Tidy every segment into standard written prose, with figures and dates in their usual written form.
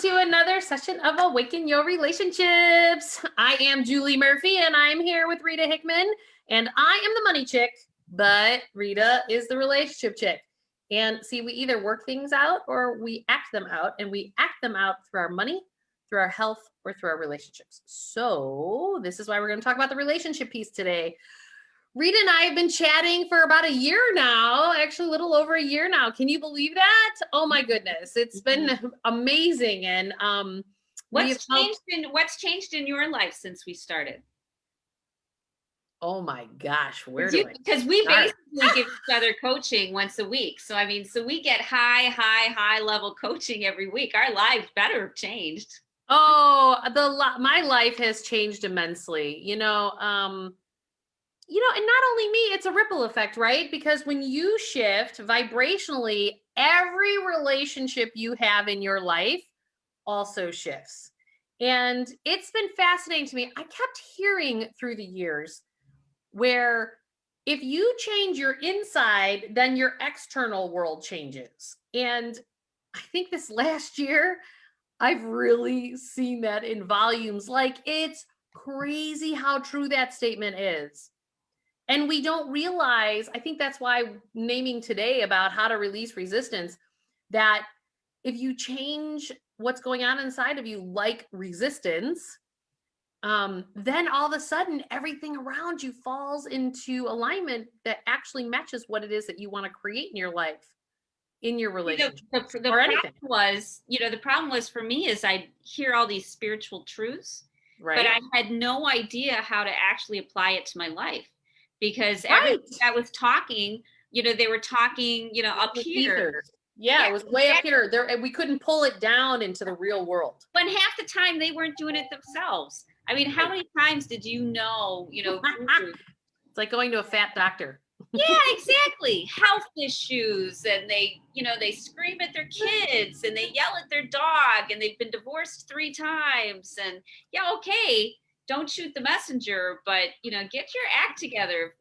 to another session of Awaken Your Relationships. I am Julie Murphy, and I'm here with Rita Hickman, and I am the money chick, but Rita is the relationship chick. And see, we either work things out or we act them out, and we act them out through our money, through our health, or through our relationships. So this is why we're going to talk about the relationship piece today. Rita and I have been chatting for about a year now, actually a little over a year now. Can you believe that? Oh my goodness. It's been amazing. And what's changed in your life since we started? Oh my gosh, Because we basically give each other coaching once a week. So we get high level coaching every week. Our lives better have changed. Oh, my life has changed immensely. And not only me, it's a ripple effect, right? Because when you shift vibrationally, every relationship you have in your life also shifts. And it's been fascinating to me. I kept hearing through the years where if you change your inside, then your external world changes. And I think this last year, I've really seen that in volumes. Like, it's crazy how true that statement is. And we don't realize, I think that's why naming today about how to release resistance, that if you change what's going on inside of you, like resistance, then all of a sudden everything around you falls into alignment that actually matches what it is that you want to create in your life, in your relationship, or anything. The problem was for me is I hear all these spiritual truths, right? But I had no idea how to actually apply it to my life. Because everything that was talking, they were talking, up here. Yeah, it was way up here. We couldn't pull it down into the real world. But half the time they weren't doing it themselves. I mean, how many times did it's like going to a fat doctor. Yeah, exactly. Health issues, and they scream at their kids and they yell at their dog, and they've been divorced 3 times. And yeah, okay, don't shoot the messenger, but get your act together.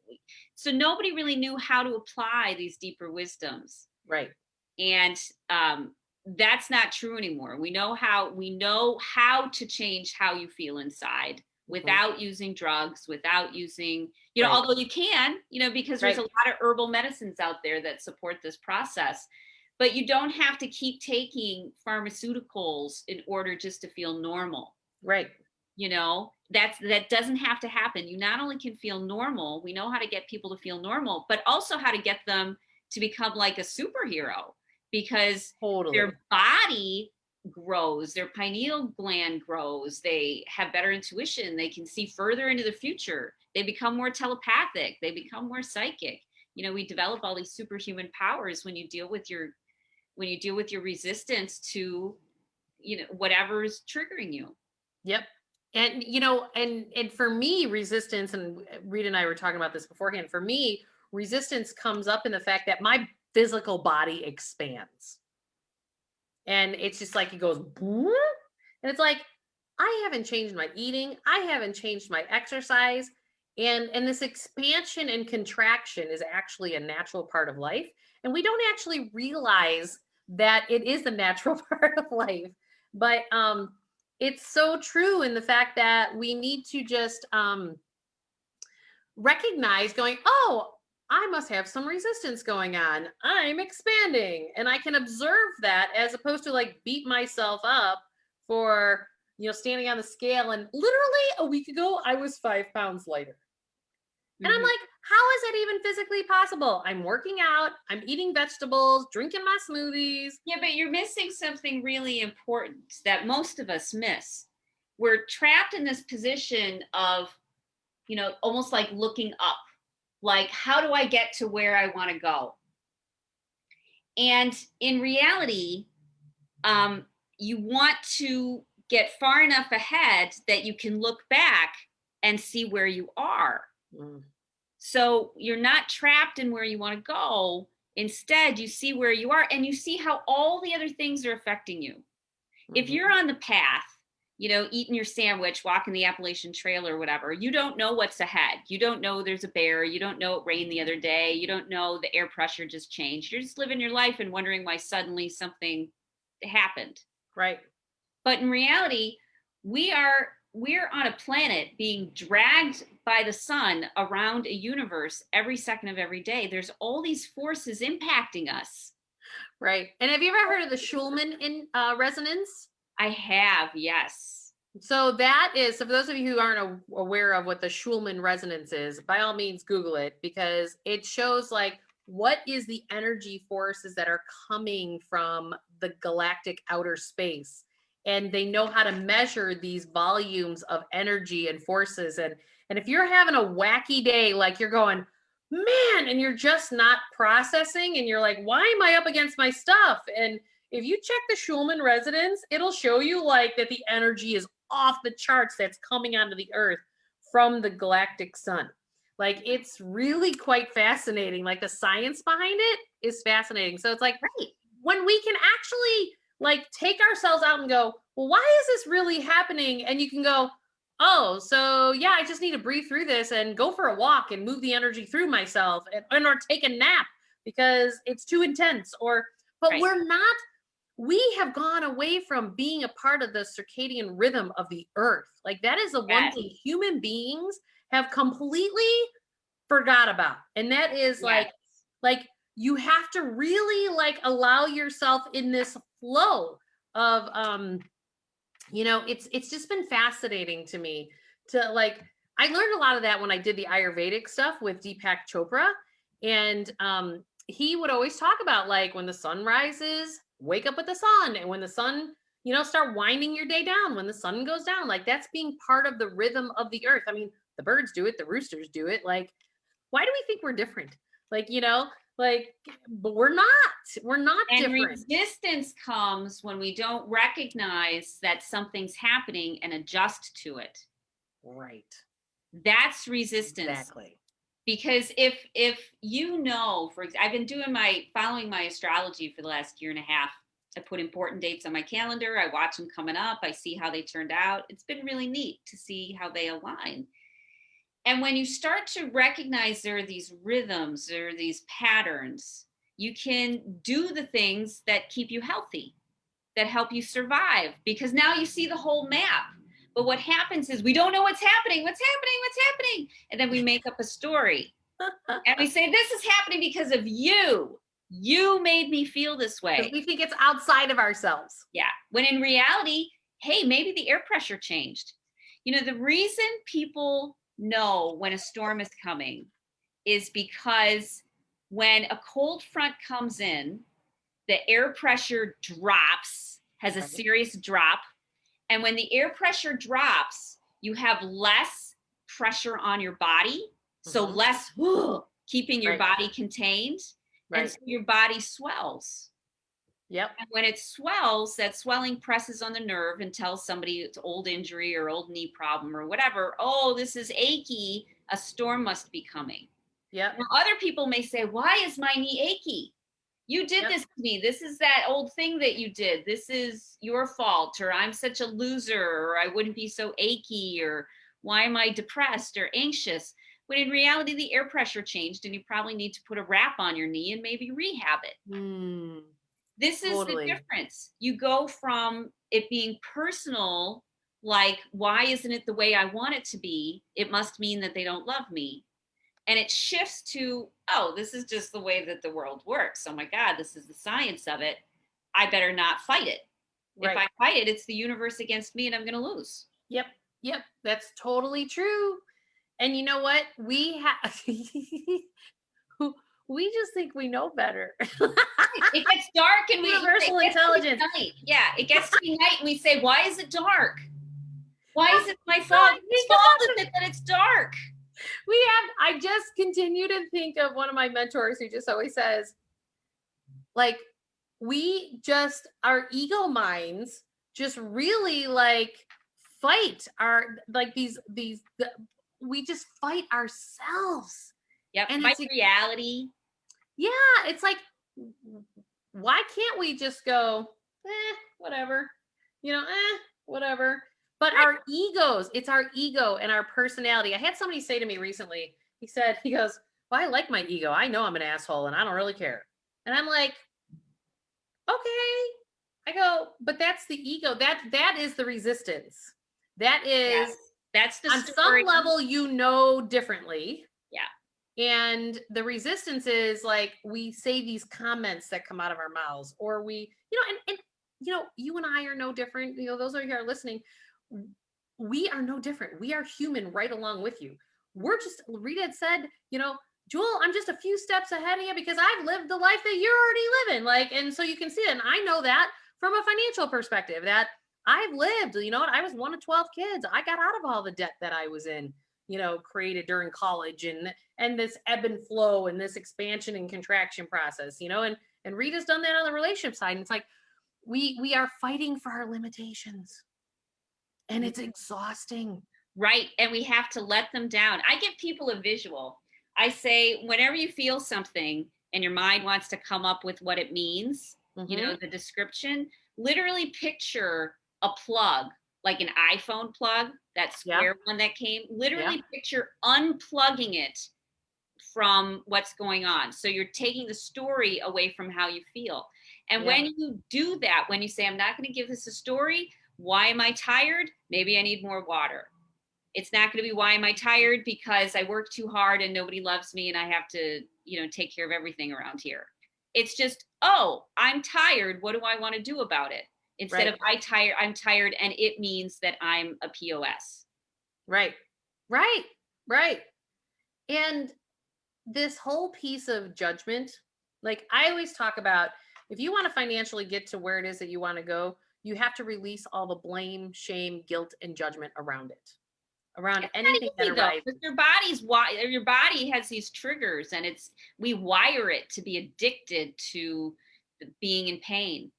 So nobody really knew how to apply these deeper wisdoms. Right. And that's not true anymore. We know how to change how you feel inside without using drugs, without using, although you can, because there's a lot of herbal medicines out there that support this process. But you don't have to keep taking pharmaceuticals in order just to feel normal. Right. That doesn't have to happen. You not only can feel normal, we know how to get people to feel normal, but also how to get them to become like a superhero, because their body grows, their pineal gland grows, they have better intuition, they can see further into the future, they become more telepathic, they become more psychic. We develop all these superhuman powers when you deal with your resistance to whatever's triggering you. Yep. And and for me, resistance, and Rita and I were talking about this beforehand, for me, resistance comes up in the fact that my physical body expands. And it's just like it goes boom, and it's like, I haven't changed my eating, I haven't changed my exercise, and this expansion and contraction is actually a natural part of life, and we don't actually realize that it is a natural part of life. But it's so true in the fact that we need to just recognize, going, oh, I must have some resistance going on. I'm expanding. And I can observe that, as opposed to like beat myself up for, standing on the scale. And literally a week ago, I was 5 pounds lighter. And I'm like, how is that even physically possible? I'm working out, I'm eating vegetables, drinking my smoothies. Yeah, but you're missing something really important that most of us miss. We're trapped in this position of, almost like looking up. Like, how do I get to where I want to go? And in reality, you want to get far enough ahead that you can look back and see where you are. So you're not trapped in where you want to go. Instead, you see where you are, and you see how all the other things are affecting you. If you're on the path, eating your sandwich, walking the Appalachian Trail or whatever, you don't know what's ahead. You don't know there's a bear. You don't know it rained the other day. You don't know the air pressure just changed. You're just living your life and wondering why suddenly something happened. Right. But in reality, we're on a planet being dragged by the sun around a universe every second of every day. There's all these forces impacting us. Right. And have you ever heard of the Schulman in resonance? I have, yes. So that is, so for those of you who aren't aware of what the Schulman resonance is, by all means, Google it, because it shows like what is the energy forces that are coming from the galactic outer space. And they know how to measure these volumes of energy and forces. And if you're having a wacky day, like you're going, man, and you're just not processing, and you're like, why am I up against my stuff? And if you check the Schulman resonance, it'll show you like that the energy is off the charts that's coming onto the earth from the galactic sun. Like it's really quite fascinating. Like the science behind it is fascinating. So it's like Right. when we can actually like take ourselves out and go, well, why is this really happening? And you can go, oh, so yeah, I just need to breathe through this and go for a walk and move the energy through myself and or take a nap because it's too intense. Or but Right. we're not, we have gone away from being a part of the circadian rhythm of the earth. Like that is the one Yes. thing human beings have completely forgot about. And that is Yes. like you have to really like allow yourself in this flow of it's just been fascinating to me to like I learned a lot of that when I did the Ayurvedic stuff with Deepak Chopra. And he would always talk about like when the sun rises, wake up with the sun. And when the sun, start winding your day down when the sun goes down. Like that's being part of the rhythm of the earth. I mean, the birds do it, the roosters do it. Like, why do we think we're different? Like, like, but we're not And different. resistance comes when we don't recognize that something's happening and adjust to it. Right. That's resistance. Exactly. Because if I've been following my astrology for the last year and a half. I put important dates on my calendar. I watch them coming up. I see how they turned out. It's been really neat to see how they align. And when you start to recognize there are these rhythms, there are these patterns, you can do the things that keep you healthy, that help you survive, because now you see the whole map. But what happens is we don't know what's happening. And then we make up a story. And we say, this is happening because of you. You made me feel this way. Because we think it's outside of ourselves. Yeah. When in reality, hey, maybe the air pressure changed. The reason people know when a storm is coming is because when a cold front comes in, the air pressure drops, has a serious drop. And when the air pressure drops, you have less pressure on your body. So less keeping your body contained. Right. And so your body swells. Yep. And when it swells, that swelling presses on the nerve and tells somebody it's old injury or old knee problem or whatever. Oh, this is achy. A storm must be coming. Yep. Now, other people may say, why is my knee achy? You did this to me. This is that old thing that you did. This is your fault, or I'm such a loser, or I wouldn't be so achy, or why am I depressed or anxious? When in reality, the air pressure changed and you probably need to put a wrap on your knee and maybe rehab it. This is the difference. You go from it being personal, like, why isn't it the way I want it to be? It must mean that they don't love me. And it shifts to, oh, this is just the way that the world works. Oh my God, this is the science of it. I better not fight it. Right. If I fight it, it's the universe against me and I'm going to lose. Yep. That's totally true. And you know what? We have, we just think we know better. It gets dark and universal intelligence. Yeah, it gets to be night and we say, why is it dark? Why is it my fault? It's fault that it's dark. I just continue to think of one of my mentors who just always says, like, our ego minds just really like fight we just fight ourselves. Yep. And my reality. Yeah. It's like, why can't we just go, whatever, whatever. But our egos, it's our ego and our personality. I had somebody say to me recently, he goes, well, I like my ego. I know I'm an asshole and I don't really care. And I'm like, okay, I go, but that's the ego. That is the resistance. That is, Yes. That's the on some story. level, you know differently. Yeah. And the resistance is like we say these comments that come out of our mouths, or we, and you and I are no different. Those of you who are listening, we are no different. We are human right along with you. We're just, Rita had said, Jewel, I'm just a few steps ahead of you because I've lived the life that you're already living. Like, and so you can see it. And I know that from a financial perspective that I've lived, I was one of 12 kids. I got out of all the debt that I was in, created during college, and this ebb and flow and this expansion and contraction process, and Rita's done that on the relationship side. And it's like, we are fighting for our limitations, and it's exhausting. Right. And we have to let them down. I give people a visual. I say, whenever you feel something and your mind wants to come up with what it means, Mm-hmm. the description, literally picture a plug, like an iPhone plug, that Yeah. square one that came, Yeah. literally picture unplugging it from what's going on. So you're taking the story away from how you feel. And Yeah. when you do that, when you say, I'm not going to give this a story, why am I tired? Maybe I need more water. It's not going to be, why am I tired? Because I work too hard and nobody loves me and I have to, take care of everything around here. It's just, oh, I'm tired. What do I want to do about it? Instead Right. of I'm tired and it means that I'm a POS. Right. Right. Right. And this whole piece of judgment, like I always talk about, if you want to financially get to where it is that you want to go, you have to release all the blame, shame, guilt, and judgment around it, around It's anything not that easy though, arises. because your body has these triggers, and we wire it to be addicted to being in pain.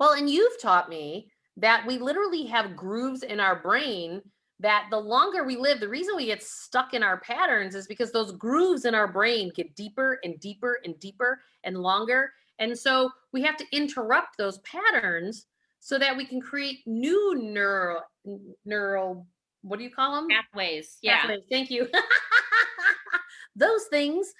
Well, and you've taught me that we literally have grooves in our brain that the longer we live, the reason we get stuck in our patterns is because those grooves in our brain get deeper and deeper and deeper and longer. And so we have to interrupt those patterns so that we can create new neural, what do you call them? Pathways. Yeah. Pathways. Thank you. Those things.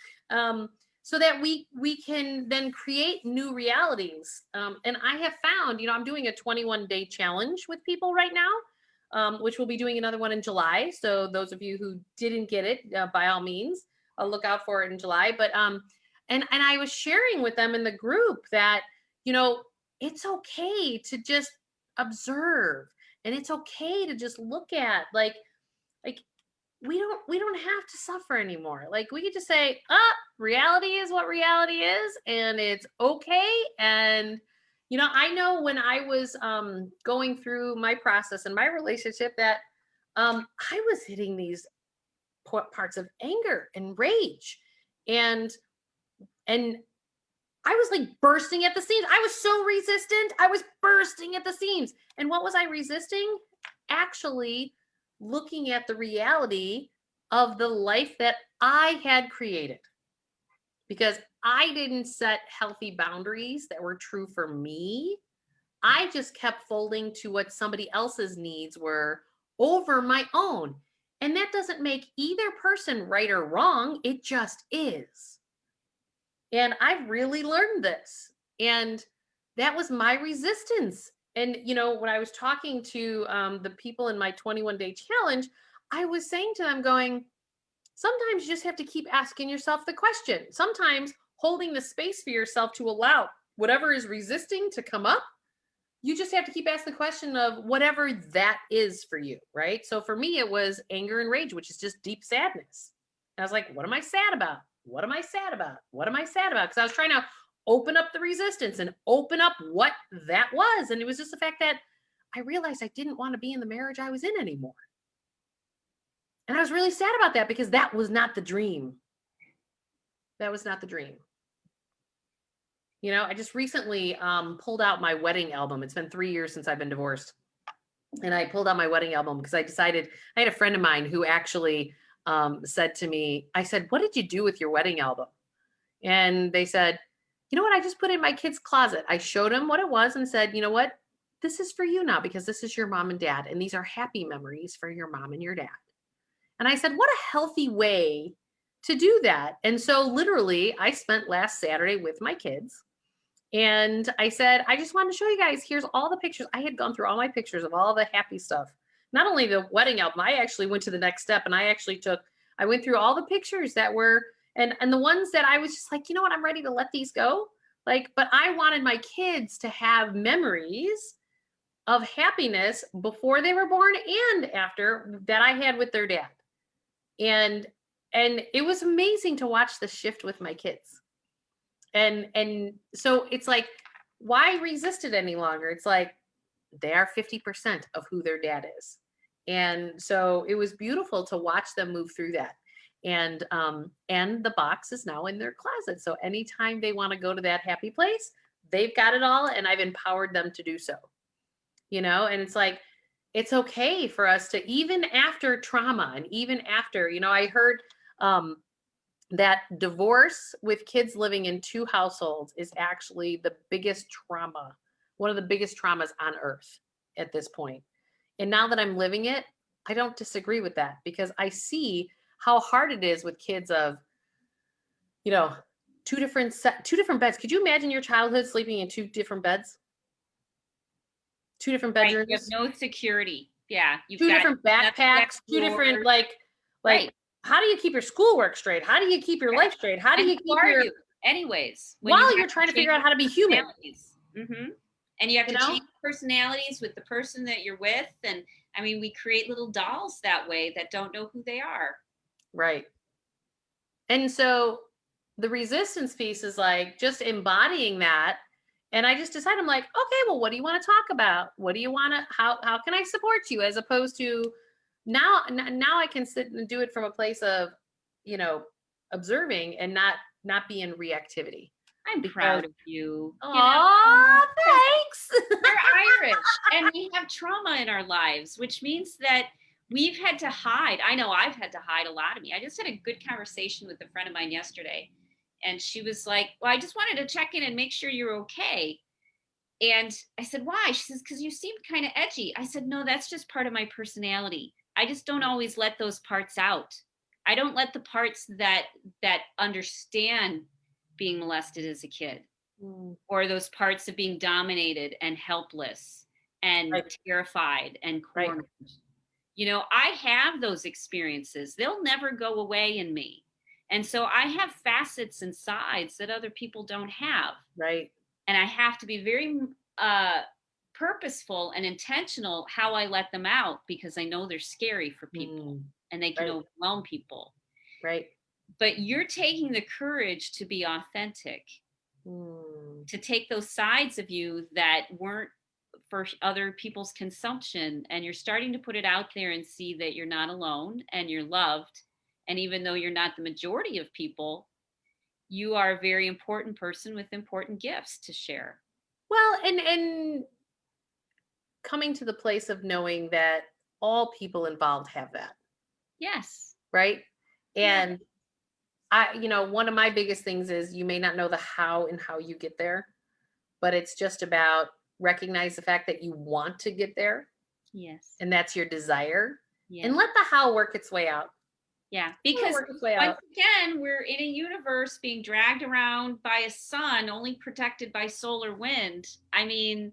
So that we can then create new realities. And I have found, I'm doing a 21-day challenge with people right now, which we'll be doing another one in July. So those of you who didn't get it, by all means, look out for it in July. But and I was sharing with them in the group that it's okay to just observe, and it's okay to just look at like we don't have to suffer anymore. Like we could just say, reality is what reality is, and it's okay. And I know when I was going through my process in my relationship that I was hitting these parts of anger and rage, and and I was like bursting at the seams. I was so resistant. I was bursting at the seams. And what was I resisting? Actually looking at the reality of the life that I had created, because I didn't set healthy boundaries that were true for me. I just kept folding to what somebody else's needs were over my own. And that doesn't make either person right or wrong. It just is. And I've really learned this. And that was my resistance. And, when I was talking to the people in my 21-day challenge, I was saying to them, going, sometimes you just have to keep asking yourself the question. Sometimes holding the space for yourself to allow whatever is resisting to come up, you just have to keep asking the question of whatever that is for you, right? So for me, it was anger and rage, which is just deep sadness. And I was like, what am I sad about? What am I sad about? What am I sad about? Because I was trying to open up the resistance and open up what that was. And it was just the fact that I realized I didn't want to be in the marriage I was in anymore. And I was really sad about that because that was not the dream. That was not the dream. I just recently pulled out my wedding album. It's been 3 years since I've been divorced. And I pulled out my wedding album because I decided, I had a friend of mine who actually said to me, I said, what did you do with your wedding album? And they said, you know what? I just put it in my kid's closet. I showed them what it was and said, you know what? This is for you now because this is your mom and dad. And these are happy memories for your mom and your dad. And I said, what a healthy way to do that. And so literally I spent last Saturday with my kids And I said, I just wanted to show you guys, here's all the pictures. I had gone through all my pictures of all the happy stuff. Not only the wedding album, I actually went to the next step and I went through all the pictures that were, and the ones that I was just like, you know what, I'm ready to let these go. Like, but I wanted my kids to have memories of happiness before they were born and after that I had with their dad. And it was amazing to watch the shift with my kids. And so it's like, why resist it any longer? It's like they are 50% of who their dad is. And so it was beautiful to watch them move through that. And the box is now in their closet. So anytime they want to go to that happy place, they've got it all, and I've empowered them to do so. And it's like, it's okay for us to, even after trauma and even after, I heard that divorce with kids living in two households is actually the biggest trauma, one of the biggest traumas on earth at this point. And now that I'm living it, I don't disagree with that, because I see how hard it is with kids of, two different beds. Could you imagine your childhood sleeping in two different beds? Two different Right. bedrooms? You have no security. Yeah. You've Two got different nothing backpacks, next two different door. like Right. how do you keep your schoolwork straight? How do you keep your life straight? How do And you who keep are your you anyways when you while have you're trying to to figure change out how to be human, personalities? And you have you to know? change personalities with the person that you're with. And I mean, we create little dolls that way that don't know who they are. Right. And so the resistance piece is like just embodying that. And I just decided, I'm like, okay, well, what do you want to talk about? What do you want to, how can I support you? As opposed to now I can sit and do it from a place of, you know, observing and not be in reactivity. I'm Because, proud of you. oh, thanks. You're Irish and we have trauma in our lives, which means that we've had to hide. I know I've had to hide a lot of me. I just had a good conversation with a friend of mine yesterday, and she was like, well, I just wanted to check in and make sure you're okay. And I said, why? She says, because you seemed kind of edgy. I said, no, that's just part of my personality. I just don't always let those parts out. I don't let the parts that understand being molested as a kid, Mm, or those parts of being dominated and helpless and right, terrified and right. cornered. I have those experiences. They'll never go away in me. And so I have facets and sides that other people don't have. Right. And I have to be very uh, purposeful and intentional how I let them out, because I know they're scary for people Mm, and they can right. overwhelm people. Right. But you're taking the courage to be authentic, Mm, to take those sides of you that weren't for other people's consumption, and you're starting to put it out there and see that you're not alone and you're loved. And even though you're not the majority of people, you are a very important person with important gifts to share. well, and coming to the place of knowing that all people involved have that, Yes. right? Yeah. And one of my biggest things is, you may not know the how and how you get there, but it's just about recognize the fact that you want to get there, Yes. and that's your desire, and Yeah. let the how work its way out. Yeah. Let it Because work its way once out. again, we're in a universe being dragged around by a sun only protected by solar wind. I mean,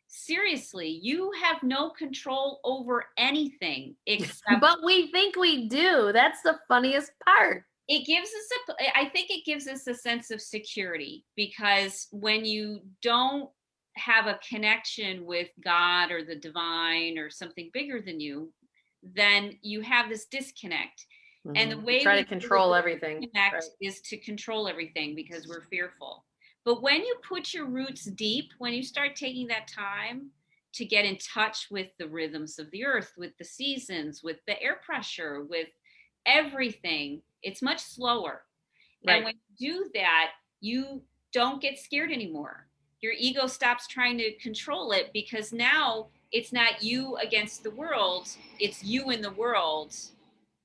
seriously, you have no control over anything except But we think we do. That's the funniest part. it gives us I think it gives us a sense of security, because when you don't have a connection with God or the divine or something bigger than you, then you have this disconnect. And the We way try we to deal with control the everything. disconnect Right. is to control everything because we're fearful. But when you put your roots deep, when you start taking that time to get in touch with the rhythms of the earth, with the seasons, with the air pressure, with everything, it's much slower. And Right. when you do that, you don't get scared anymore. Your ego stops trying to control it, because now it's not you against the world, it's you and the world Right.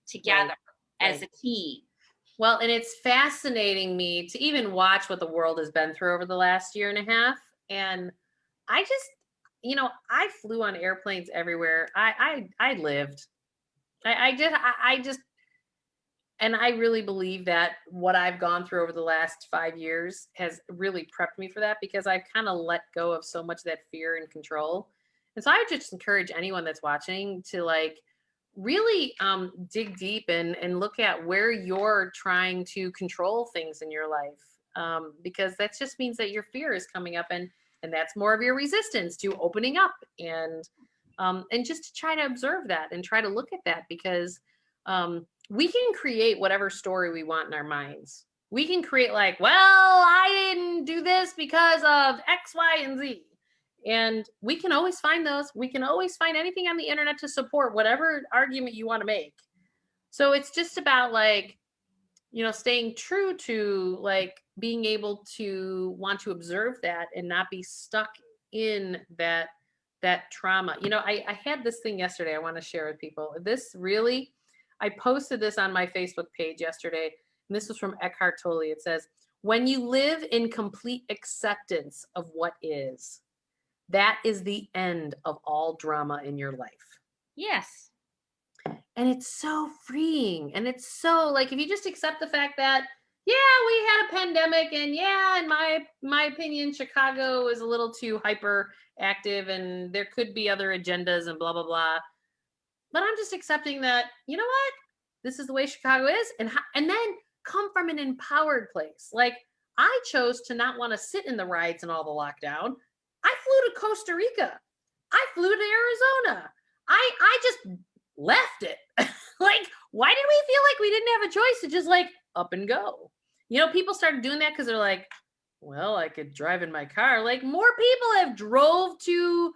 together as Right. a team. Well, and it's fascinating me to even watch what the world has been through over the last year and a half. And I just, I flew on airplanes everywhere. I lived. I just And I really believe that what I've gone through over the last 5 years has really prepped me for that, because I've kind of let go of so much of that fear and control. And so I just encourage anyone that's watching to like really dig deep and look at where you're trying to control things in your life, because that just means that your fear is coming up, and that's more of your resistance to opening up, and just to try to observe that and try to look at that, because we can create whatever story we want in our minds. We can create like, well, I didn't do this because of X, Y, and Z. And we can always find those. We can always find anything on the internet to support whatever argument you want to make. So it's just about like, staying true to like being able to want to observe that and not be stuck in that trauma. I had this thing yesterday I want to share with people. I posted this on my Facebook page yesterday, and this was from Eckhart Tolle. It says, when you live in complete acceptance of what is, that is the end of all drama in your life. Yes. And it's so freeing. And it's so like, if you just accept the fact that, yeah, we had a pandemic, and yeah, in my opinion, Chicago is a little too hyperactive, and there could be other agendas and blah, blah, blah. But I'm just accepting that, you know what? This is the way Chicago is. And then come from an empowered place. Like, I chose to not want to sit in the riots and all the lockdown. I flew to Costa Rica. I flew to Arizona. I just left it. Like, why did we feel like we didn't have a choice to just like up and go? People started doing that because they're like, well, I could drive in my car. Like, more people have drove to,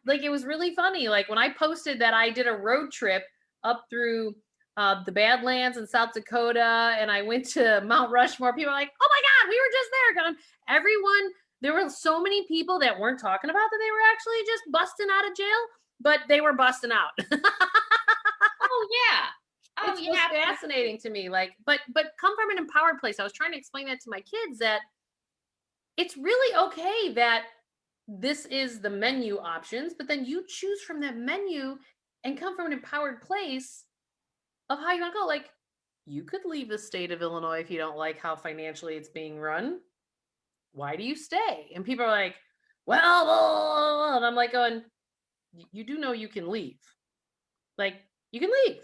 like, it was really funny. Like, when I posted that I did a road trip up through the Badlands in South Dakota, and I went to Mount Rushmore, people are like, oh my God, we were just there. There were so many people that weren't talking about that they were actually just busting out of jail, but they were busting out. Oh yeah. Oh, It's just fascinating to me. Like, but come from an empowered place. I was trying to explain that to my kids, that it's really okay that this is the menu options, but then you choose from that menu and come from an empowered place of how you want to go. Like, you could leave the state of Illinois if you don't like how financially it's being run. Why do you stay? And people are like, well, blah, blah, blah. And I'm like going, you do know you can leave. Like, you can leave.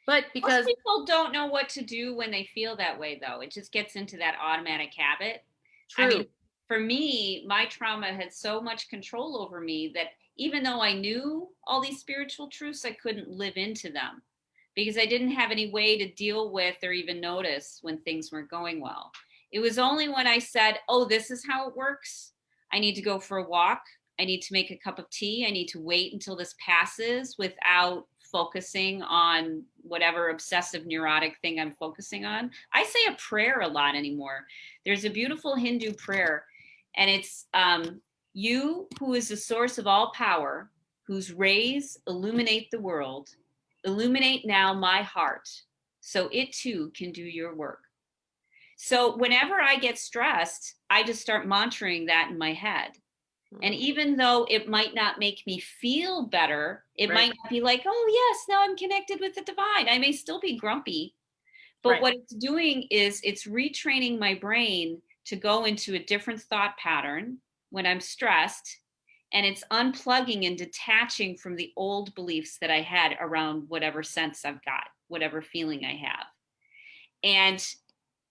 But because most people don't know what to do when they feel that way, though. It just gets into that automatic habit. true. I mean, for me, my trauma had so much control over me that even though I knew all these spiritual truths, I couldn't live into them because I didn't have any way to deal with or even notice when things weren't going well. It was only when I said, oh, this is how it works. I need to go for a walk. I need to make a cup of tea. I need to wait until this passes without focusing on whatever obsessive neurotic thing I'm focusing on. I say a prayer a lot anymore. There's a beautiful Hindu prayer, and it's you who is the source of all power, whose rays illuminate the world, illuminate now my heart, so it too can do your work. So whenever I get stressed, I just start mantraing that in my head. And even though it might not make me feel better, it might not be like, oh, yes, now I'm connected with the divine. I may still be grumpy. But what it's doing is it's retraining my brain to go into a different thought pattern when I'm stressed. And it's unplugging and detaching from the old beliefs that I had around whatever sense I've got, whatever feeling I have. And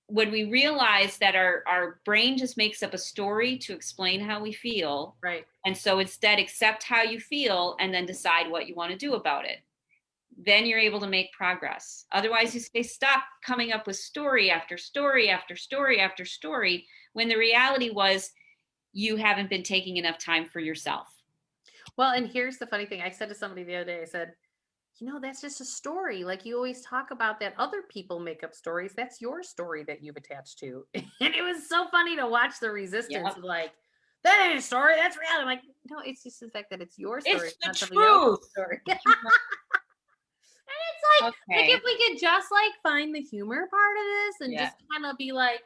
when we realize that our brain just makes up a story to explain how we feel. Right. And so instead, accept how you feel and then decide what you want to do about it. Then you're able to make progress. Otherwise, you stay stuck coming up with story after story after story after story, when the reality was you haven't been taking enough time for yourself. Well, and here's the funny thing. I said to somebody the other day, I said, that's just a story. Like, you always talk about that other people make up stories. That's your story that you've attached to. And it was so funny to watch the resistance of like, that ain't a story, that's reality. I'm like, no, it's just the fact that it's your story. It's the not truth. else's story. And it's like, like if we could just like find the humor part of this and just kind of be like,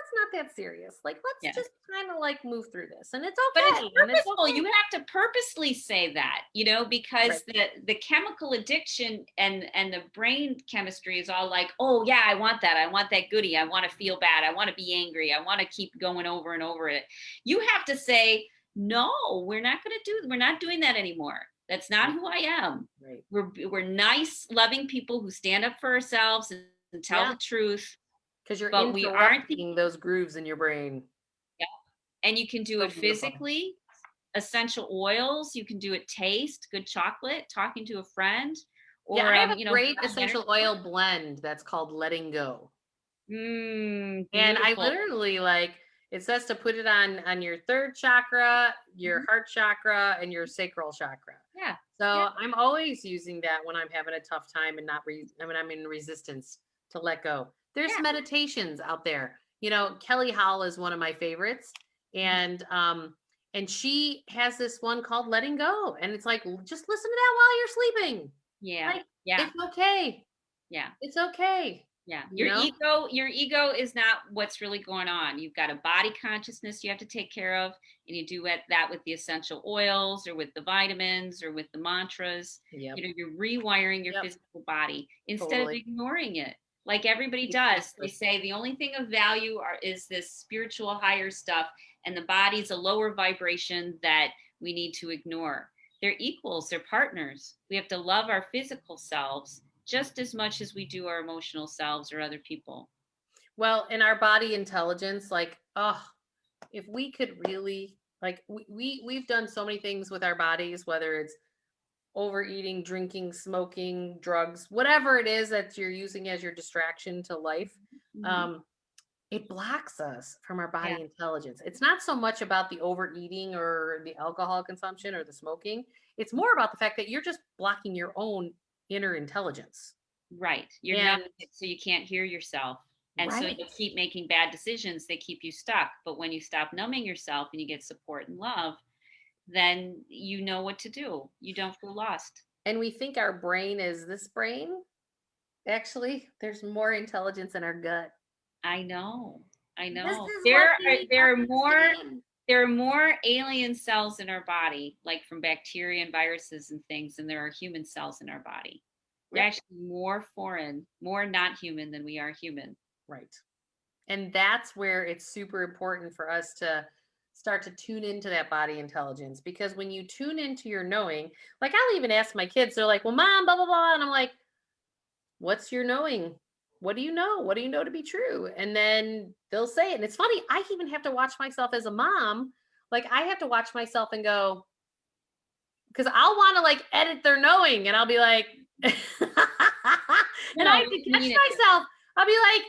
it's not that serious. Like, let's Yeah. just kind of like move through this, and it's But it's okay. And it's purposeful. okay. You have to purposely say that, Right. because the chemical addiction and the brain chemistry is all like, oh yeah, I want that. I want that goodie. I want to feel bad. I want to be angry. I want to keep going over and over it. You have to say, no, we're not doing that anymore. That's not Right. who I am. Right. We're nice, loving people who stand up for ourselves and tell Yeah. the truth, Because you're but we aren't the interrupting those grooves in your brain. and you can do So it beautiful. physically, essential oils, you can do it taste, good chocolate, talking to a friend, Yeah, or I have a great body energy essential work. oil blend that's called Letting Go. And I Beautiful. literally like it says to put it on your third chakra, your Mhm. heart chakra, and your sacral chakra. Yeah. Yeah. So I'm always using that when I'm having a tough time and when I'm in resistance to let go. There's Yeah. meditations out there. Kelly Howell is one of my favorites, Mhm. and she has this one called Letting Go, and it's like just listen to that while you're sleeping. Yeah. Like Yeah. it's okay. Yeah. It's okay. Yeah. You know? Your ego is not what's really going on. You've got a body consciousness you have to take care of, and you do that with the essential oils or with the vitamins or with the mantras. Yep. You're rewiring your Yep. physical body instead of Totally. ignoring it. Like everybody does. They Exactly. say the only thing of value is this spiritual higher stuff, and the body's a lower vibration that we need to ignore. They're equals, they're partners. We have to love our physical selves just as much as we do our emotional selves or other people. Well, in our body intelligence, like, if we could really like we've done so many things with our bodies, whether it's overeating, drinking, smoking, drugs, whatever it is that you're using as your distraction to life. Mhm. Um, it blocks us from our Yeah, body intelligence. It's not so much about the overeating or the alcohol consumption or the smoking. It's more about the fact that you're just blocking your own inner intelligence. right. You're numbing And it so you can't hear yourself. And so you right. keep making bad decisions, they keep you stuck. But when you stop numbing yourself and you get support and love, then you know what to do. You don't feel lost. And we think our brain is this brain. Actually, there's more intelligence in our gut. I know. I This know. is what we need to understand. There are more alien cells in our body, like from bacteria and viruses and things, than there are human cells in our body. We're Yep. actually more foreign, more not human than we are human. Right. And that's where it's super important for us to start to tune into that body intelligence, because when you tune into your knowing, like I'll even ask my kids, they're like, well, mom, blah, blah, blah. And I'm like, what's your knowing? What do you know? What do you know to be true? And then they'll say it. And it's funny, I even have to watch myself as a mom. Like I have to watch myself and go, because I'll want to like edit their knowing and I'll be like, and No, I no, have to you catch mean it. myself. I'll be like,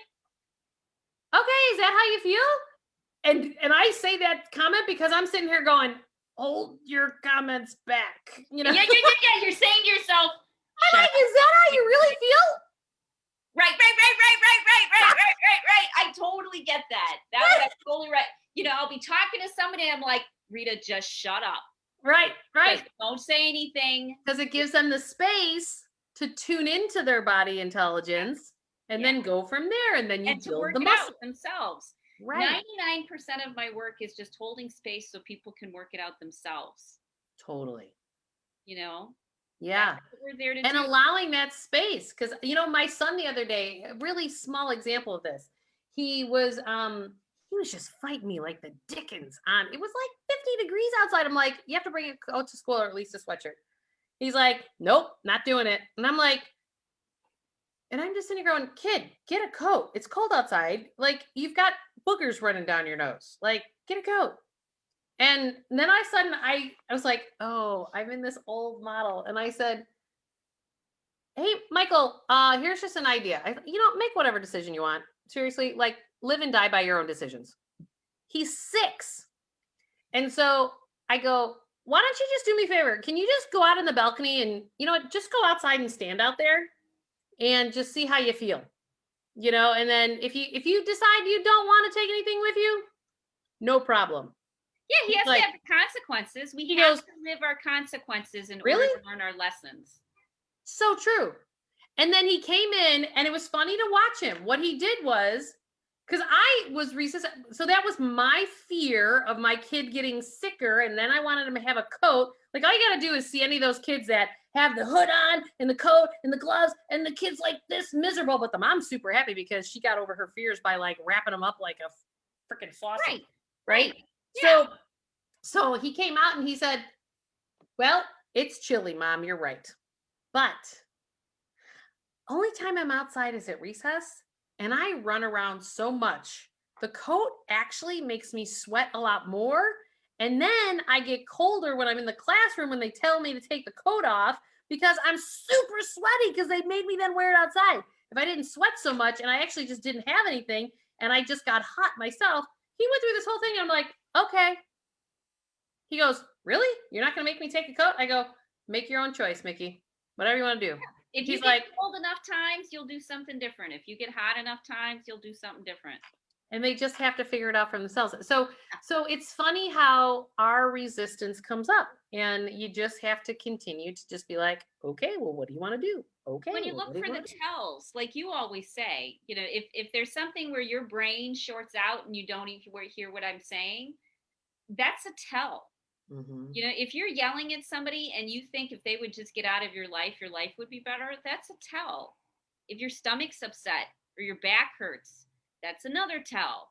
okay, is that how you feel? And I say that comment because I'm sitting here going, hold your comments back. Yeah, yeah, yeah, yeah. You're saying to yourself, I'm shut like, up. is that how you really feel? Right. I totally get that. That would I'm totally right. I'll be talking to somebody and I'm like, Rita, just shut up. Right. Just don't say anything. Because it gives them the space to tune into their body intelligence and Yeah. then go from there. And then you And to build work the it out muscle. themselves. Right. 99% of my work is just holding space so people can work it out themselves. Totally. You know, Yeah. that's what we're there to And do. allowing that space. Because, my son the other day, a really small example of this, he was just fighting me like the dickens on, it was like 50 degrees outside. I'm like, you have to bring a coat to school or at least a sweatshirt. He's like, nope, not doing it. And I'm like, and I'm just sitting here going, kid, get a coat. It's cold outside. Like, you've got boogers running down your nose. Like, get a coat. And then I was like, oh, I'm in this old model. And I said, hey, Michael, here's just an idea. Make whatever decision you want. Seriously, like live and die by your own decisions. He's 6. And so I go, why don't you just do me a favor? Can you just go out on the balcony and, just go outside and stand out there and just see how you feel? And then if you decide you don't want to take anything with you, no problem. Yeah, he He's has to like, have the consequences. We he have goes, to live our consequences in order really? to learn our lessons. So true. And then he came in and it was funny to watch him. What he did was because I was resistant. So that was my fear of my kid getting sicker. And then I wanted him to have a coat. Like all you got to do is see any of those kids that have the hood on and the coat and the gloves, and the kid's like this miserable, but the mom's super happy because she got over her fears by like wrapping them up like a freaking sausage. Right. Right. Yeah. So he came out and he said, well, it's chilly, Mom. You're right. But only time I'm outside is at recess, and I run around so much. The coat actually makes me sweat a lot more. And then I get colder when I'm in the classroom when they tell me to take the coat off because I'm super sweaty because they made me then wear it outside. If I didn't sweat so much and I actually just didn't have anything and I just got hot myself, he went through this whole thing. And I'm like, okay. He goes, really? You're not going to make me take a coat? I go, make your own choice, Mickey. Whatever you want to do. If you get cold enough times, you'll do something different. If you get hot enough times, you'll do something different. And they just have to figure it out for themselves. So it's funny how our resistance comes up, and you just have to continue to just be like, okay, well, what do you want to do? Okay. When you look for the tells, like you always say, you know, if there's something where your brain shorts out and you don't even hear what I'm saying, that's a tell. Mm-hmm. You know, if you're yelling at somebody and you think if they would just get out of your life would be better, that's a tell. If your stomach's upset or your back hurts, that's another tell.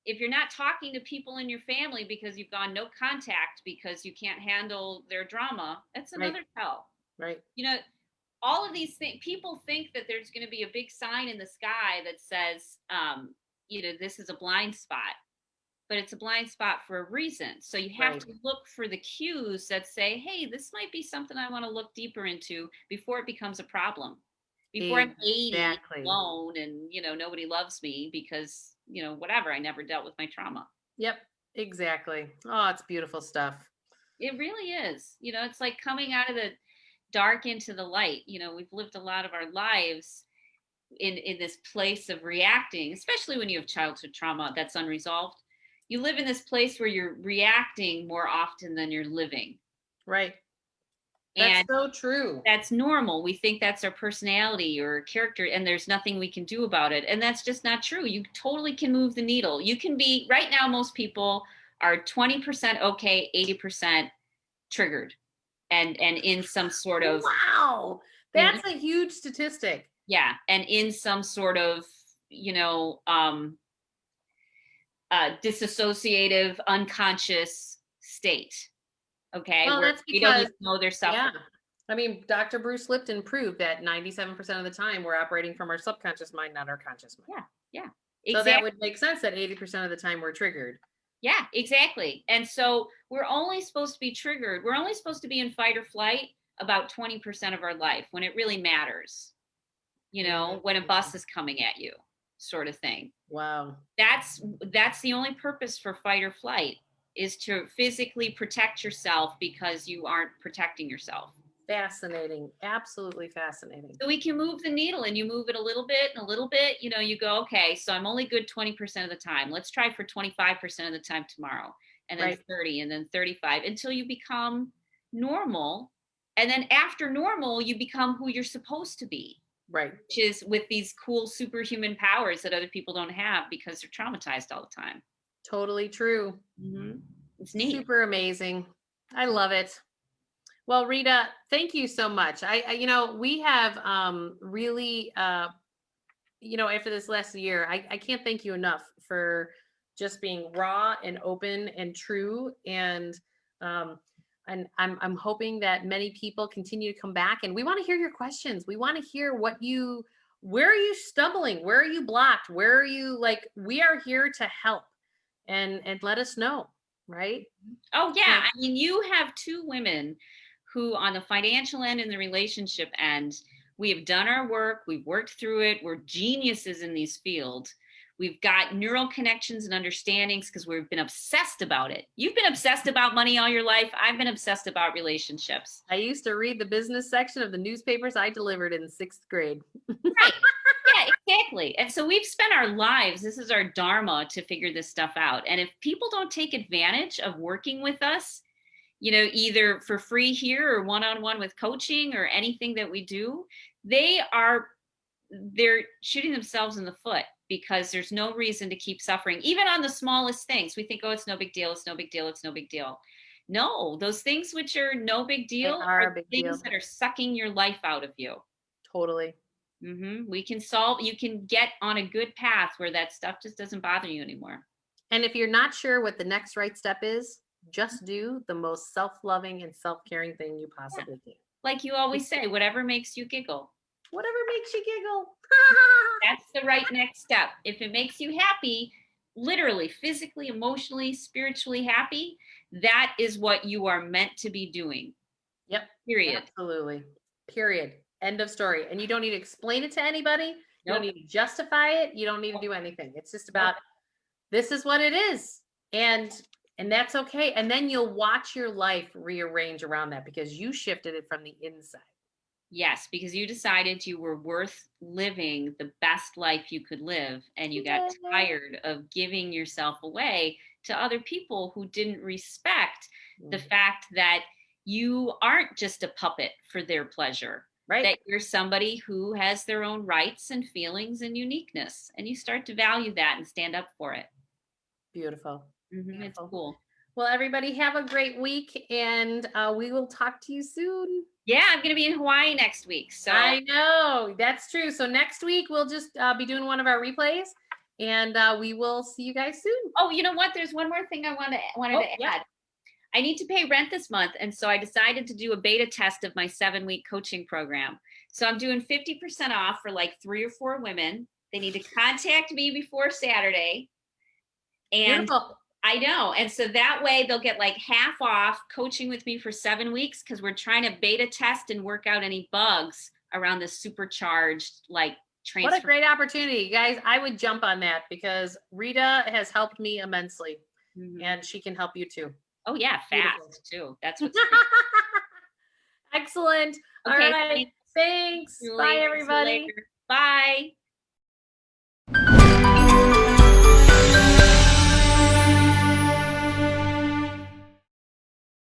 If you're not talking to people in your family because you've gone no contact because you can't handle their drama, that's another tell. Right. You know, all of these things, people think that there's going to be a big sign in the sky that says, you know, this is a blind spot. But it's a blind spot for a reason. So you have to look for the cues that say, hey, this might be something I want to look deeper into before it becomes a problem. Before I'm 80 alone and, you know, nobody loves me because, you know, whatever, I never dealt with my trauma. Yep, exactly. Oh, it's beautiful stuff. It really is. You know, it's like coming out of the dark into the light. You know, we've lived a lot of our lives in this place of reacting, especially when you have childhood trauma that's unresolved. You live in this place where you're reacting more often than you're living. Right. That's so true. That's normal. We think that's our personality or character, and there's nothing we can do about it. And that's just not true. You totally can move the needle. You can be, right now, most people are 20% okay, 80% triggered and in some sort of. Wow. That's a huge statistic. Yeah. And in some sort of, you know, disassociative, unconscious state. Okay. Well, that's because we don't even know they're suffering. Yeah. I mean, Dr. Bruce Lipton proved that 97% of the time we're operating from our subconscious mind, not our conscious mind. Yeah. Yeah. Exactly. So that would make sense that 80% of the time we're triggered. Yeah, exactly. And so we're only supposed to be triggered. We're only supposed to be in fight or flight about 20% of our life when it really matters. You know, when a bus is coming at you, sort of thing. Wow. That's the only purpose for fight or flight, is to physically protect yourself because you aren't protecting yourself. Fascinating. Absolutely fascinating. So we can move the needle, and you move it a little bit and a little bit, you know, you go, okay, so I'm only good 20% of the time. Let's try for 25% of the time tomorrow, and then 30, and then 35, until you become normal. And then after normal, you become who you're supposed to be. Right. Which is with these cool superhuman powers that other people don't have because they're traumatized all the time. Totally true. Mm-hmm. It's neat. Super amazing. I love it. Well, Rita, thank you so much. I you know, we have really, you know, after this last year, I can't thank you enough for just being raw and open and true. And I'm hoping that many people continue to come back, and we want to hear your questions. We want to hear where are you stumbling? Where are you blocked? Where are you, like, we are here to help, and let us know. Right. Oh yeah. I mean, you have two women who, on the financial end and the relationship end, we have done our work. We've worked through it. We're geniuses in these fields. We've got neural connections and understandings because we've been obsessed about it. You've been obsessed about money all your life. I've been obsessed about relationships. I used to read the business section of the newspapers I delivered in 6th grade. Right. Yeah, exactly. And so we've spent our lives, this is our dharma, to figure this stuff out. And if people don't take advantage of working with us, you know, either for free here or one-on-one with coaching or anything that we do, they're shooting themselves in the foot. because there's no reason to keep suffering, even on the smallest things. We think, oh, it's no big deal, it's no big deal, it's no big deal. No, those things which are no big They deal are are a big the things deal. that are sucking your life out of you. Totally. We can solve, you can get on a good path where that stuff just doesn't bother you anymore. And if you're not sure what the next right step is, just do the most self-loving and self-caring thing you possibly can. Like you always say, whatever makes you giggle. Whatever makes you giggle. That's the right next step. If it makes you happy, literally, physically, emotionally, spiritually happy, that is what you are meant to be doing. Yep. Period. Absolutely. Period. End of story. And you don't need to explain it to anybody. You don't Nope. need to justify it. You don't need to do anything. It's just about this is what it is. And that's okay. And then you'll watch your life rearrange around that because you shifted it from the inside. Yes, because you decided you were worth living the best life you could live, and you got Yeah. tired of giving yourself away to other people who didn't respect the Mhm. fact that you aren't just a puppet for their pleasure, Right. that you're somebody who has their own rights and feelings and uniqueness, and you start to value that and stand up for it. Beautiful. It's Beautiful. cool. Well, everybody have a great week and we will talk to you soon. Yeah, I'm going to be in Hawaii next week. So I know that's true. So next week we'll just be doing one of our replays and we will see you guys soon. oh, you know what? There's one more thing I wanted to Yeah. add. I need to pay rent this month. And so I decided to do a beta test of my 7-week coaching program. So I'm doing 50% off for like 3 or 4 women. They need to contact me before Saturday. And Beautiful. I know. And so that way they'll get like half off coaching with me for 7 weeks because we're trying to beta test and work out any bugs around the supercharged like transfer. What a great opportunity, guys. I would jump on that because Rita has helped me immensely and she can help you too. Oh yeah, Beautiful. fast too. That's what's great. Excellent. Okay, All right. Thanks. Bye, Julie. See you everybody. later. Bye.